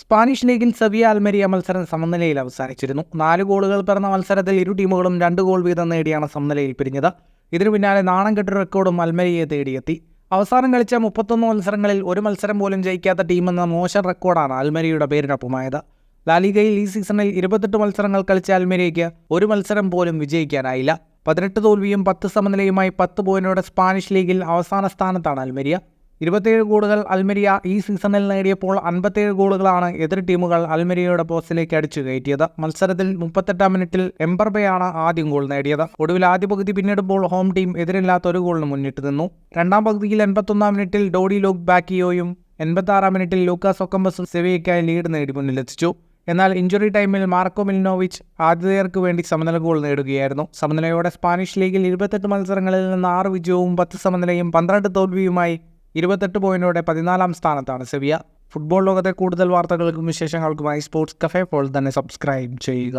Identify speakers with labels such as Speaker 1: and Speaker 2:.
Speaker 1: Spanish ലീഗിൽ Sevilla അൽമെരിയ മത്സരം സമനിലയിൽ അവസാനിച്ചിരുന്നു. 4 ഗോളുകൾ പിറന്ന മത്സരത്തിൽ ഇരു ടീമുകളും 2 ഗോൾ വീതം നേടിയാണ് സമനിലയിൽ പിരിഞ്ഞത്. ഇതിനു പിന്നാലെ നാണം കെട്ട റെക്കോർഡും അൽമെരിയയെ തേടിയെത്തി. അവസാനം കളിച്ച 31 മത്സരങ്ങളിൽ ഒരു മത്സരം പോലും ജയിക്കാത്ത ടീമെന്ന മോശം റെക്കോർഡാണ് അൽമെരിയയുടെ പേരിനൊപ്പമായത്. ലാലിഗയിൽ ഈ സീസണിൽ 28 മത്സരങ്ങൾ കളിച്ച അൽമെരിയയ്ക്ക് ഒരു മത്സരം പോലും വിജയിക്കാനായില്ല. 18 തോൽവിയും 10 സമനിലയുമായി 10 പോയിന്റോടെ സ്പാനിഷ് ലീഗിൽ അവസാന സ്ഥാനത്താണ് അൽമെരിയ. 27 ഗോളുകൾ അൽമെരിയ ഈ സീസണിൽ നേടിയപ്പോൾ 57 ഗോളുകളാണ് എതിർ ടീമുകൾ അൽമെരിയയുടെ പോസ്റ്റിലേക്ക് അടിച്ചു കയറ്റിയത്. മത്സരത്തിൽ 38-ാം മിനിറ്റിൽ എംബർബയാണ് ആദ്യം ഗോൾ നേടിയത്. ഒടുവിൽ ആദ്യ പകുതി പിന്നിടുമ്പോൾ ഹോം ടീം എതിരില്ലാത്ത ഒരു ഗോളിന് മുന്നിട്ട് നിന്നു. രണ്ടാം പകുതിയിൽ 81-ാം മിനിറ്റിൽ ഡോഡി ലോക് ബാക്കിയോയും 86-ാം മിനിറ്റിൽ ലൂക്കാസ് ഒക്കംബസും സെവിയയ്ക്കായി ലീഡ് നേടി മുന്നിലെത്തിച്ചു. എന്നാൽ ഇഞ്ചുറി ടൈമിൽ മാർക്കോ മിലിനോവിച്ച് ആതിഥേയർക്ക് വേണ്ടി സമനില ഗോൾ നേടുകയായിരുന്നു. സമനിലയോടെ സ്പാനിഷ് ലീഗിൽ 28 മത്സരങ്ങളിൽ നിന്ന് 6 വിജയവും 10 സമനിലയും 12 തോൽവിയുമായി 28 പോയിന്റോടെ 14-ാം സ്ഥാനത്താണ് സെവിയ. ഫുട്ബോൾ ലോകത്തെ കൂടുതൽ വാർത്തകൾക്കും വിശേഷങ്ങൾക്കുമായി സ്പോർട്സ് കഫേ ഇപ്പോൾ തന്നെ സബ്സ്ക്രൈബ് ചെയ്യുക.